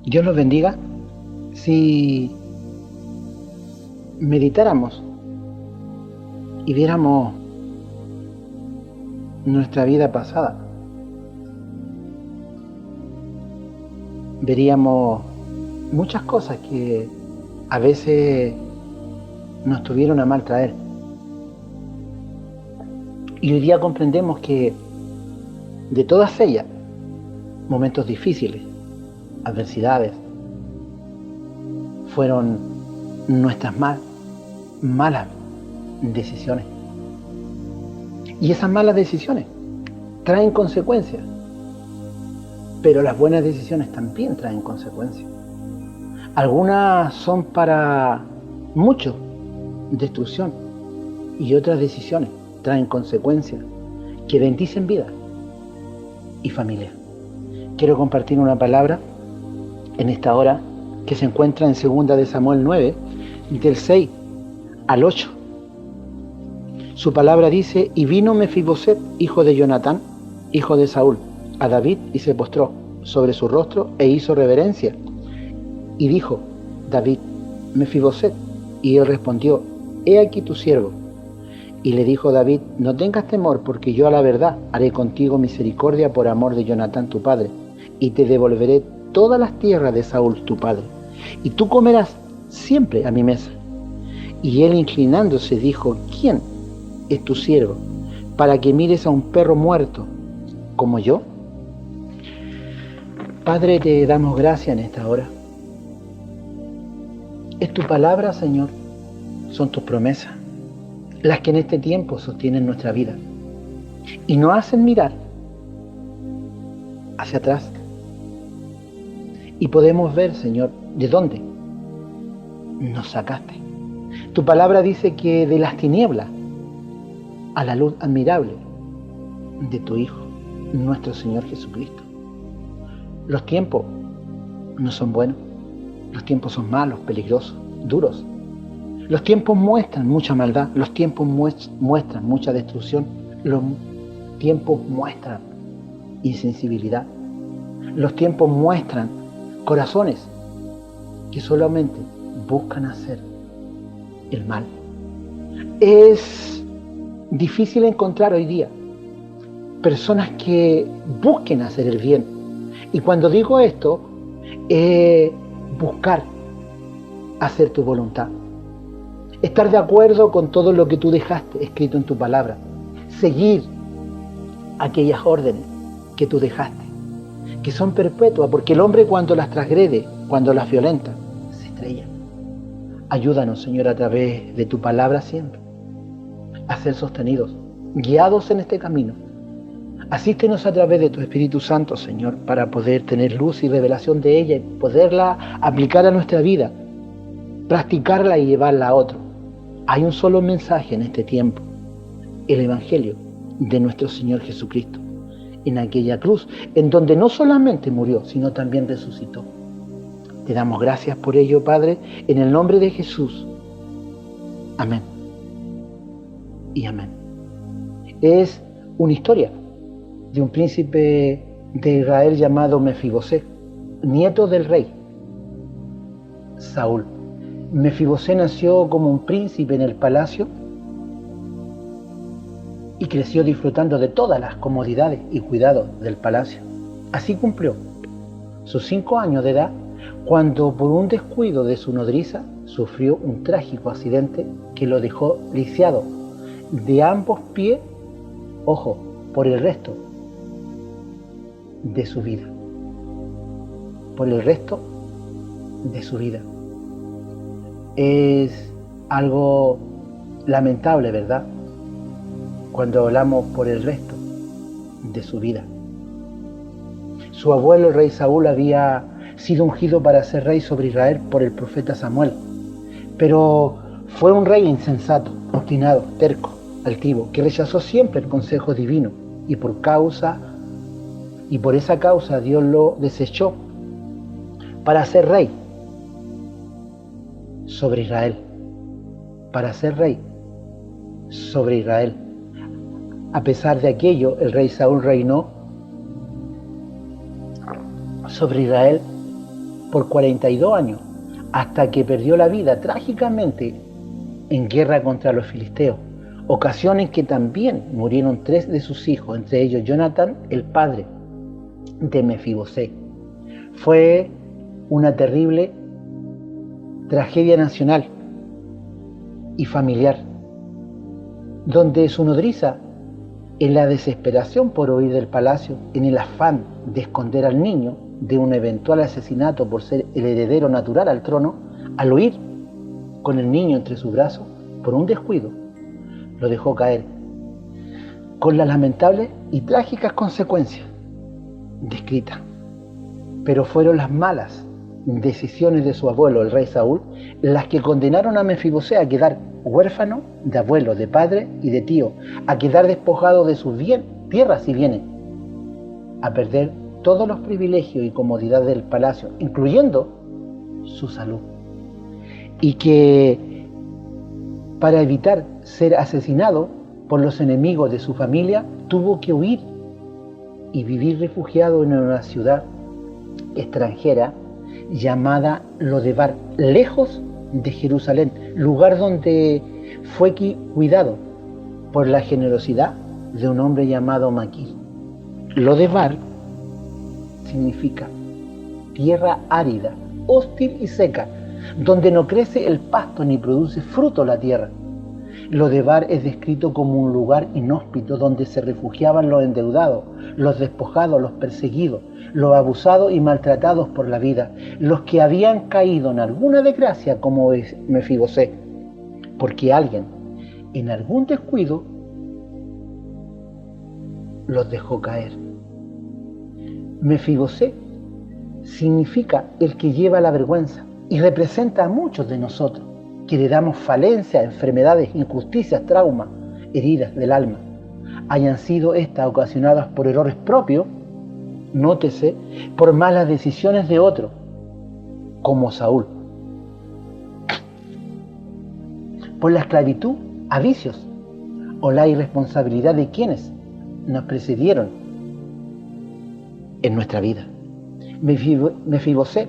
Dios los bendiga. Si meditáramos y viéramos nuestra vida pasada, veríamos muchas cosas que a veces nos tuvieron a mal traer. Y hoy día comprendemos que de todas ellas, momentos difíciles, adversidades, fueron nuestras malas decisiones. Y esas malas decisiones traen consecuencias, pero las buenas decisiones también traen consecuencias. Algunas son para muchos destrucción y otras decisiones traen consecuencias que bendicen vida y familia. Quiero compartir una palabra en esta hora que se encuentra en 2 de Samuel 9, del 6 al 8. Su palabra dice: y vino Mefiboset, hijo de Jonatán, hijo de Saúl, a David, y se postró sobre su rostro e hizo reverencia. Y dijo David: Mefiboset. Y él respondió: he aquí tu siervo. Y le dijo David: no tengas temor, porque yo a la verdad haré contigo misericordia por amor de Jonatán tu padre, y te devolveré todas las tierras de Saúl tu padre, y tú comerás siempre a mi mesa. Y él, inclinándose, dijo: ¿quién es tu siervo para que mires a un perro muerto como yo? Padre, te damos gracias en esta hora. Es tu palabra, Señor, son tus promesas, las que en este tiempo sostienen nuestra vida y nos hacen mirar hacia atrás. Y podemos ver, Señor, de dónde nos sacaste. Tu palabra dice que de las tinieblas a la luz admirable de tu Hijo, nuestro Señor Jesucristo. Los tiempos no son buenos, los tiempos son malos, peligrosos, duros. Los tiempos muestran mucha maldad, los tiempos muestran mucha destrucción, los tiempos muestran insensibilidad, los tiempos muestran corazones que solamente buscan hacer el mal. Es difícil encontrar hoy día personas que busquen hacer el bien. Y cuando digo esto, buscar hacer tu voluntad. Estar de acuerdo con todo lo que tú dejaste escrito en tu palabra. Seguir aquellas órdenes que tú dejaste, que son perpetuas, porque el hombre, cuando las transgrede, cuando las violenta, se estrella. Ayúdanos, Señor, a través de tu palabra siempre, a ser sostenidos, guiados en este camino. Asístenos a través de tu Espíritu Santo, Señor, para poder tener luz y revelación de ella y poderla aplicar a nuestra vida, practicarla y llevarla a otro. Hay un solo mensaje en este tiempo: el Evangelio de nuestro Señor Jesucristo, en aquella cruz, en donde no solamente murió, sino también resucitó. Te damos gracias por ello, Padre, en el nombre de Jesús. Amén y amén. Es una historia de un príncipe de Israel llamado Mefiboset, nieto del rey Saúl. Mefiboset nació como un príncipe en el palacio y creció disfrutando de todas las comodidades y cuidados del palacio. Así cumplió sus 5 años de edad cuando, por un descuido de su nodriza, sufrió un trágico accidente que lo dejó lisiado de ambos pies, ojo, por el resto de su vida. Por el resto de su vida. Es algo lamentable, ¿verdad? Cuando hablamos por el resto de su vida. Su abuelo, el rey Saúl, había sido ungido para ser rey sobre Israel por el profeta Samuel, pero fue un rey insensato, obstinado, terco, altivo, que rechazó siempre el consejo divino, y por esa causa Dios lo desechó para ser rey sobre Israel, para ser rey sobre Israel. A pesar de aquello, el rey Saúl reinó sobre Israel por 42 años, hasta que perdió la vida trágicamente en guerra contra los filisteos, ocasión en que también murieron 3 de sus hijos, entre ellos Jonatán, el padre de Mefibosé. Fue una terrible tragedia nacional y familiar, donde su nodriza, en la desesperación por huir del palacio, en el afán de esconder al niño de un eventual asesinato por ser el heredero natural al trono, al huir con el niño entre sus brazos, por un descuido, lo dejó caer, con las lamentables y trágicas consecuencias descritas. Pero fueron las malas decisiones de su abuelo, el rey Saúl, las que condenaron a Mefibosé a quedar huérfano de abuelo, de padre y de tío, a quedar despojado de sus tierras y bienes, a perder todos los privilegios y comodidades del palacio, incluyendo su salud. Y que para evitar ser asesinado por los enemigos de su familia, tuvo que huir y vivir refugiado en una ciudad extranjera llamada Lodebar, lejos de Jerusalén, lugar donde fue cuidado por la generosidad de un hombre llamado Maquir. Lodebar significa tierra árida, hostil y seca, donde no crece el pasto ni produce fruto la tierra. Lodebar es descrito como un lugar inhóspito donde se refugiaban los endeudados, los despojados, los perseguidos, los abusados y maltratados por la vida, los que habían caído en alguna desgracia como Mefibosé, porque alguien en algún descuido los dejó caer. Mefibosé significa el que lleva la vergüenza y representa a muchos de nosotros que heredamos falencias, enfermedades, injusticias, traumas, heridas del alma, hayan sido estas ocasionadas por errores propios, nótese, por malas decisiones de otros, como Saúl, por la esclavitud a vicios o la irresponsabilidad de quienes nos precedieron en nuestra vida. Mefibosé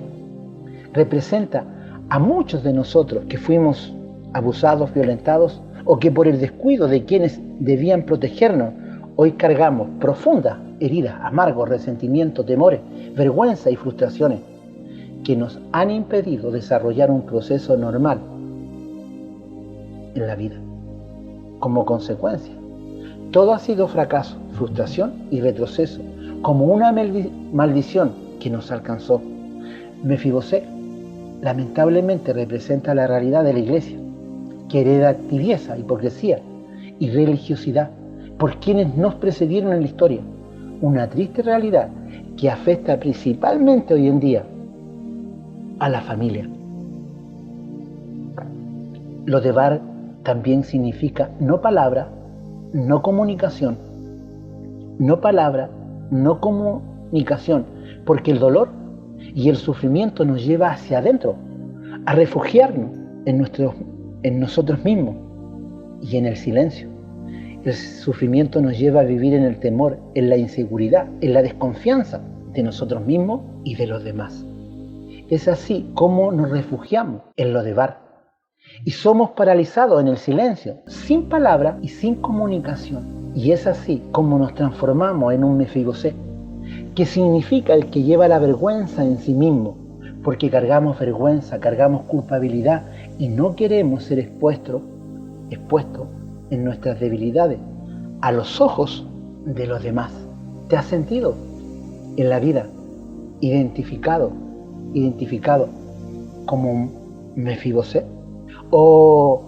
representa a muchos de nosotros que fuimos abusados, violentados, o que por el descuido de quienes debían protegernos, hoy cargamos profundas heridas, amargos, resentimientos, temores, vergüenza y frustraciones que nos han impedido desarrollar un proceso normal en la vida. Como consecuencia, todo ha sido fracaso, frustración y retroceso, como una maldición que nos alcanzó. Mefibosé lamentablemente representa la realidad de la iglesia, que hereda tibieza, hipocresía y religiosidad por quienes nos precedieron en la historia. Una triste realidad que afecta principalmente hoy en día a la familia. Lodebar también significa no palabra, no comunicación. No palabra, no comunicación, porque el dolor y el sufrimiento nos lleva hacia adentro, a refugiarnos en nosotros mismos y en el silencio. El sufrimiento nos lleva a vivir en el temor, en la inseguridad, en la desconfianza de nosotros mismos y de los demás. Es así como nos refugiamos en Lodebar y somos paralizados en el silencio, sin palabra y sin comunicación. Y es así como nos transformamos en un Mefibosé, que significa el que lleva la vergüenza en sí mismo, porque cargamos vergüenza, cargamos culpabilidad y no queremos ser expuestos en nuestras debilidades a los ojos de los demás. ¿Te has sentido en la vida identificado como un Mefibosé? ¿O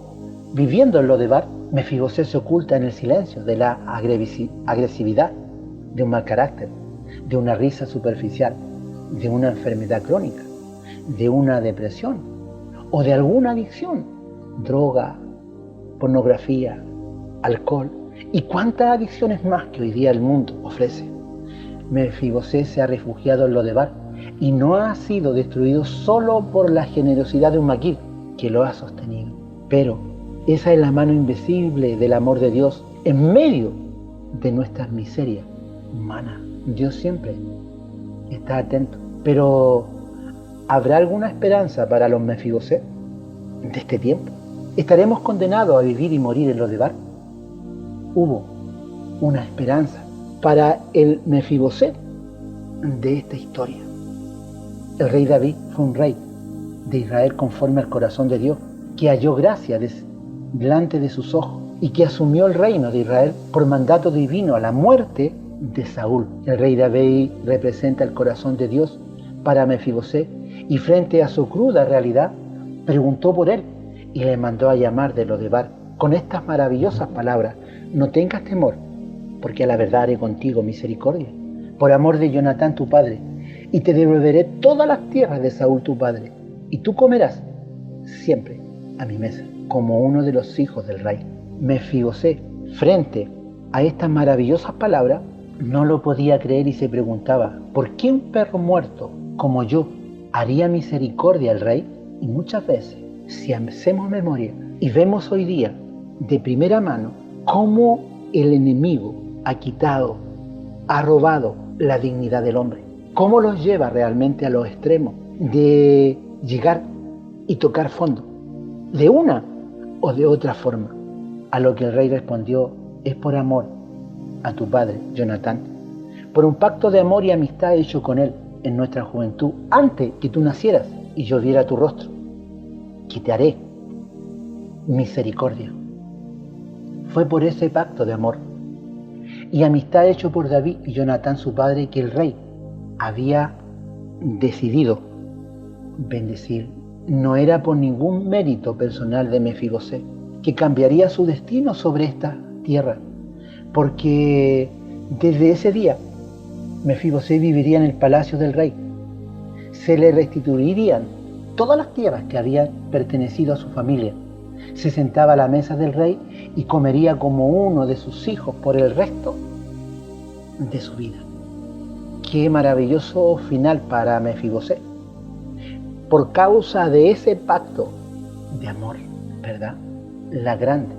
viviendo en Lodebar, Mefibosé se oculta en el silencio de la agresividad, de un mal carácter, de una risa superficial, de una enfermedad crónica, de una depresión o de alguna adicción, droga, pornografía, alcohol y cuántas adicciones más que hoy día el mundo ofrece? Mefibosé se ha refugiado en Lodebar y no ha sido destruido solo por la generosidad de un Maquir que lo ha sostenido, pero esa es la mano invisible del amor de Dios en medio de nuestras miserias humanas. Dios siempre está atento, pero ¿Habrá alguna esperanza para los Mefibosé de este tiempo? ¿Estaremos condenados a vivir y morir en Lodebar? Hubo una esperanza para el Mefibosé de esta historia. El rey David fue un rey de Israel conforme al corazón de Dios, que halló gracia delante de sus ojos y que asumió el reino de Israel por mandato divino a la muerte de Saúl. El rey David representa el corazón de Dios para Mefibosé y frente a su cruda realidad preguntó por él y le mandó a llamar de Lodebar con estas maravillosas palabras: no tengas temor, porque a la verdad haré contigo misericordia, por amor de Jonatán tu padre, y te devolveré todas las tierras de Saúl tu padre, y tú comerás siempre a mi mesa, como uno de los hijos del rey. Mefibosé, frente a estas maravillosas palabras, no lo podía creer y se preguntaba: ¿por qué un perro muerto como yo haría misericordia al rey? Y muchas veces, si hacemos memoria y vemos hoy día de primera mano cómo el enemigo ha quitado, ha robado la dignidad del hombre, cómo los lleva realmente a los extremos de llegar y tocar fondo, de una o de otra forma, a lo que el rey respondió: es por amor a tu padre, Jonatán, por un pacto de amor y amistad hecho con él en nuestra juventud, antes que tú nacieras y yo viera tu rostro, que te haré misericordia. Fue por ese pacto de amor y amistad hecho por David y Jonatán su padre que el rey había decidido bendecir. No era por ningún mérito personal de Mefibosé que cambiaría su destino sobre esta tierra, porque desde ese día Mefibosé viviría en el palacio del rey. Se le restituirían todas las tierras que habían pertenecido a su familia. Se sentaba a la mesa del rey y comería como uno de sus hijos por el resto de su vida. Qué maravilloso final para Mefibosé, por causa de ese pacto de amor, ¿verdad? La grande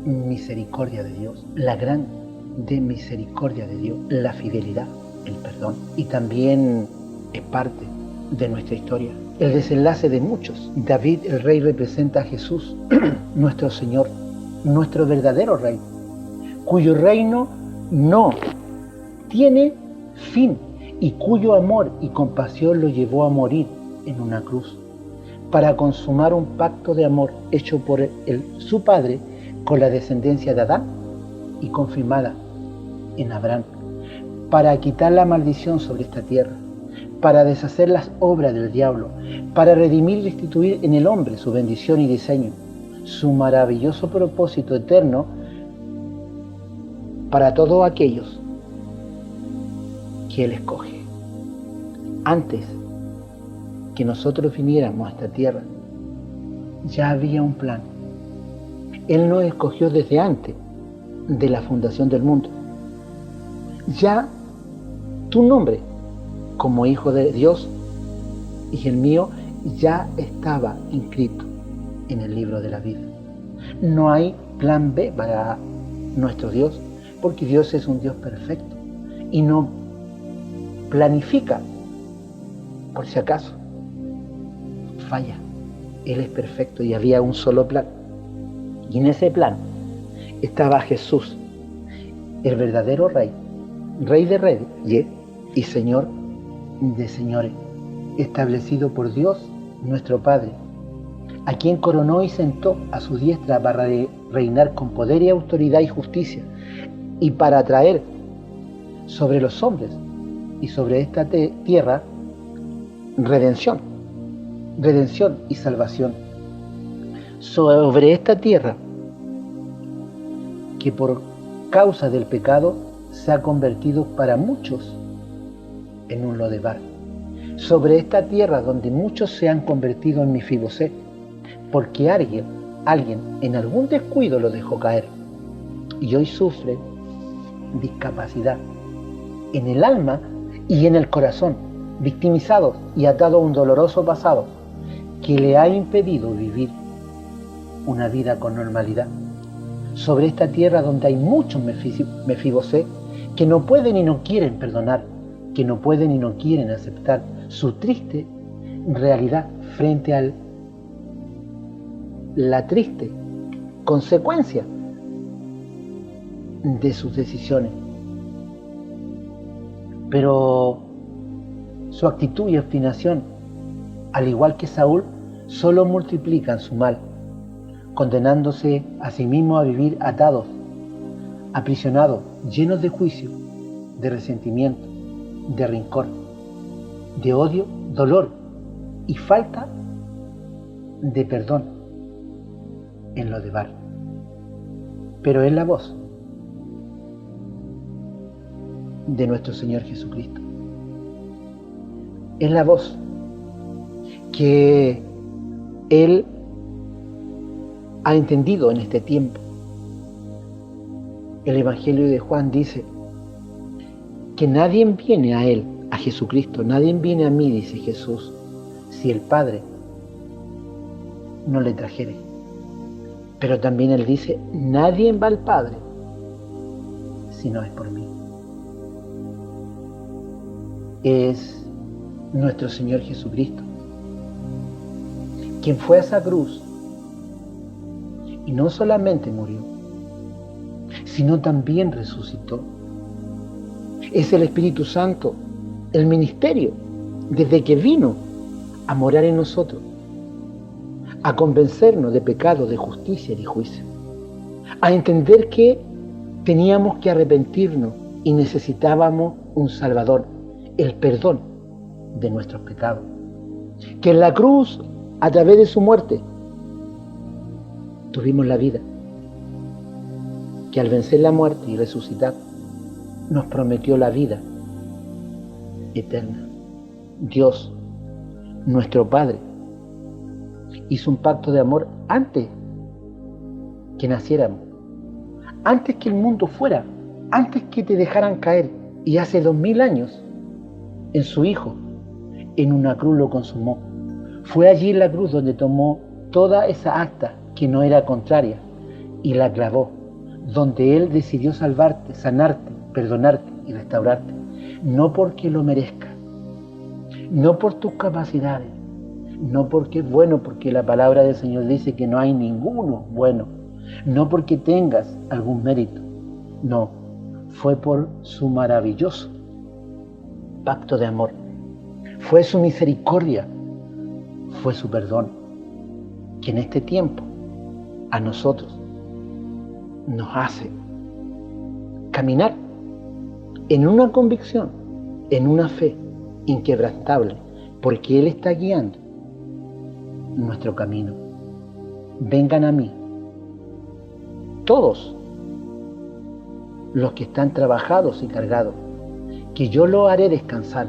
misericordia de Dios, la grande misericordia de Dios, la fidelidad, el perdón. Y también es parte de nuestra historia, el desenlace de muchos. David, el rey, representa a Jesús, nuestro Señor, nuestro verdadero rey, cuyo reino no tiene fin y cuyo amor y compasión lo llevó a morir en una cruz para consumar un pacto de amor hecho por su padre con la descendencia de Adán y confirmada en Abraham, para quitar la maldición sobre esta tierra, para deshacer las obras del diablo, para redimir y restituir en el hombre su bendición y diseño, su maravilloso propósito eterno para todos aquellos que Él escoge. Antes que nosotros viniéramos a esta tierra, ya había un plan. Él nos escogió desde antes de la fundación del mundo. Ya tu nombre como hijo de Dios y el mío ya estaba inscrito en el libro de la vida. No hay plan B para nuestro Dios, porque Dios es un Dios perfecto y no planifica por si acaso falla. Él es perfecto y había un solo plan. Y en ese plan estaba Jesús, el verdadero Rey, Rey de reyes y Señor de señores, establecido por Dios nuestro Padre, a quien coronó y sentó a su diestra para reinar con poder y autoridad y justicia, y para traer sobre los hombres y sobre esta tierra redención y salvación. Sobre esta tierra que por causa del pecado se ha convertido para muchos en un Lodebar. Sobre esta tierra donde muchos se han convertido en Mefibosé, porque alguien en algún descuido lo dejó caer y hoy sufre discapacidad en el alma y en el corazón, victimizados y atados a un doloroso pasado que le ha impedido vivir una vida con normalidad. Sobre esta tierra donde hay muchos Mefibosé que no pueden y no quieren perdonar, que no pueden y no quieren aceptar su triste realidad frente a la triste consecuencia de sus decisiones. Pero su actitud y obstinación, al igual que Saúl, solo multiplican su mal, condenándose a sí mismos a vivir atados, aprisionados, llenos de juicio, de resentimiento, de rencor, de odio, dolor y falta de perdón en lo de Bar. Pero es la voz de nuestro Señor Jesucristo. Es la voz que Él ha entendido en este tiempo. El Evangelio de Juan dice que nadie viene a Él, a Jesucristo, nadie viene a mí, dice Jesús, si el Padre no le trajere. Pero también Él dice, nadie va al Padre si no es por mí. Es nuestro Señor Jesucristo quien fue a esa cruz y no solamente murió, sino también resucitó. Es el Espíritu Santo, el ministerio, desde que vino a morar en nosotros, a convencernos de pecado, de justicia y de juicio, a entender que teníamos que arrepentirnos y necesitábamos un Salvador, el perdón de nuestros pecados, que en la cruz, a través de su muerte, tuvimos la vida, que al vencer la muerte y resucitar, nos prometió la vida eterna. Dios, nuestro Padre, hizo un pacto de amor antes que naciéramos, antes que el mundo fuera, antes que te dejaran caer, y hace 2000 años, en su Hijo, en una cruz lo consumó. Fue allí en la cruz donde tomó toda esa acta que no era contraria y la clavó, donde Él decidió salvarte, sanarte, perdonarte y restaurarte, no porque lo merezca, no por tus capacidades, no porque es bueno, porque la palabra del Señor dice que no hay ninguno bueno, no porque tengas algún mérito, no, fue por su maravilloso pacto de amor, fue su misericordia, fue su perdón, que en este tiempo a nosotros nos hace caminar en una convicción, en una fe inquebrantable, porque Él está guiando nuestro camino. Vengan a mí, todos los que están trabajados y cargados, que yo los haré descansar.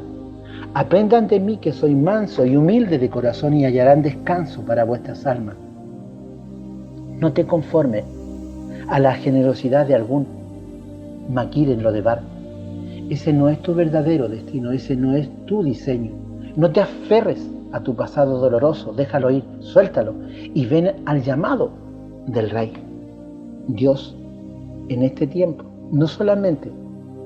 Aprendan de mí que soy manso y humilde de corazón y hallarán descanso para vuestras almas. No te conformes a la generosidad de algún maquir en lo de Bar. Ese no es tu verdadero destino, ese no es tu diseño. No te aferres a tu pasado doloroso, déjalo ir, suéltalo y ven al llamado del Rey. Dios, en este tiempo, no solamente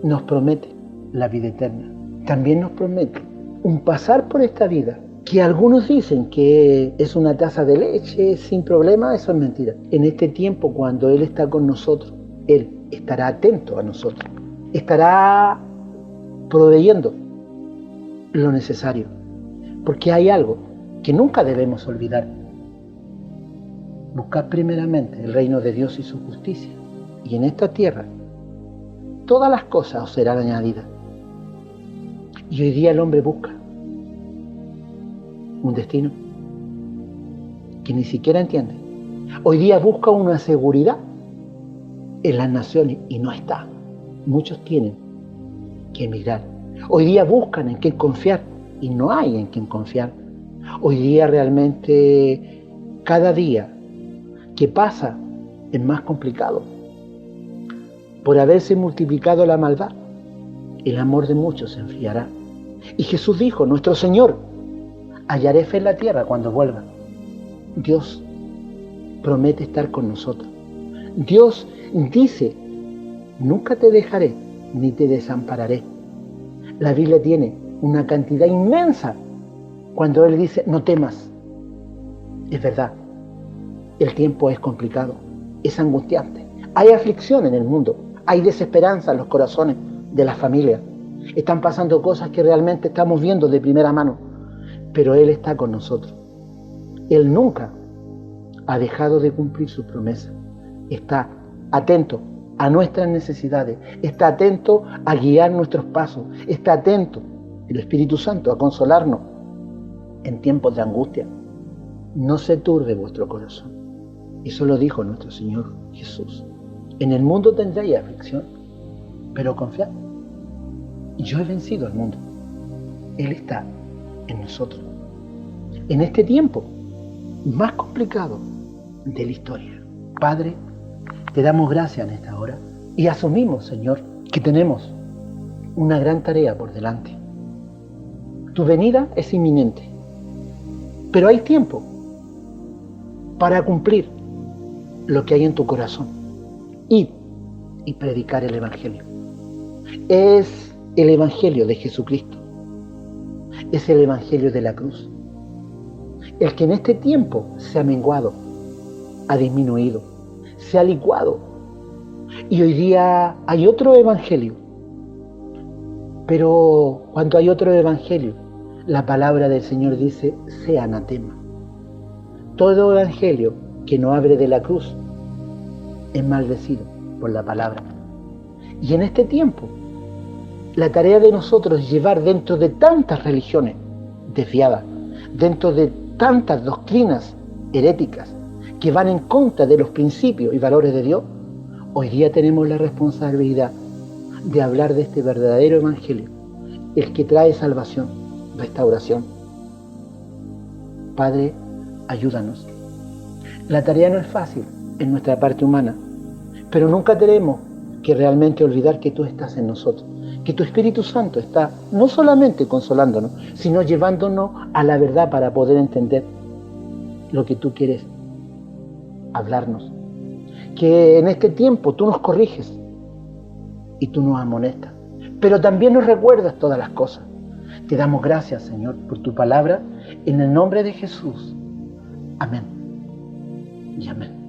nos promete la vida eterna, también nos promete un pasar por esta vida, que algunos dicen que es una taza de leche sin problema. Eso es mentira. En este tiempo, cuando Él está con nosotros, Él estará atento a nosotros, estará proveyendo lo necesario, porque hay algo que nunca debemos olvidar. Buscad primeramente el reino de Dios y su justicia, y en esta tierra todas las cosas os serán añadidas. Y hoy día el hombre busca un destino que ni siquiera entiende. Hoy día busca una seguridad en las naciones y no está. Muchos tienen que emigrar. Hoy día buscan en quién confiar y no hay en quién confiar. Hoy día realmente cada día que pasa es más complicado. Por haberse multiplicado la maldad, el amor de muchos se enfriará. Y Jesús dijo, nuestro Señor, hallaré fe en la tierra cuando vuelva. Dios promete estar con nosotros. Dios dice, nunca te dejaré ni te desampararé. La Biblia tiene una cantidad inmensa Cuando Él dice, no temas, es verdad. El tiempo es complicado, es angustiante. Hay aflicción en el mundo, hay desesperanza en los corazones de las familias. Están pasando cosas que realmente estamos viendo de primera mano, pero Él está con nosotros. Él nunca ha dejado de cumplir su promesa. Está atento a nuestras necesidades, está atento a guiar nuestros pasos, está atento, el Espíritu Santo, a consolarnos en tiempos de angustia. No se turbe vuestro corazón. Eso lo dijo nuestro Señor Jesús. En el mundo tendréis aflicción, pero confiad. Yo he vencido al mundo. Él está en nosotros. En este tiempo más complicado de la historia. Padre, te damos gracias en esta hora y asumimos, Señor, que tenemos una gran tarea por delante. Tu venida es inminente, pero hay tiempo para cumplir lo que hay en tu corazón. Ir y predicar el Evangelio. Es el Evangelio de Jesucristo. Es el Evangelio de la cruz. El que en este tiempo se ha menguado, ha disminuido, se ha licuado. Y hoy día hay otro Evangelio. Pero cuando hay otro Evangelio, la palabra del Señor dice, sea anatema. Todo Evangelio que no abre de la cruz es maldecido por la palabra. Y en este tiempo, la tarea de nosotros es llevar dentro de tantas religiones desviadas, dentro de tantas doctrinas heréticas que van en contra de los principios y valores de Dios, hoy día tenemos la responsabilidad de hablar de este verdadero Evangelio, el que trae salvación, restauración. Padre, ayúdanos. La tarea no es fácil en nuestra parte humana, pero nunca tenemos que realmente olvidar que tú estás en nosotros, que tu Espíritu Santo está no solamente consolándonos, sino llevándonos a la verdad para poder entender lo que tú quieres hablarnos. Que en este tiempo tú nos corriges y tú nos amonestas, pero también nos recuerdas todas las cosas. Te damos gracias, Señor, por tu palabra, en el nombre de Jesús. Amén y amén.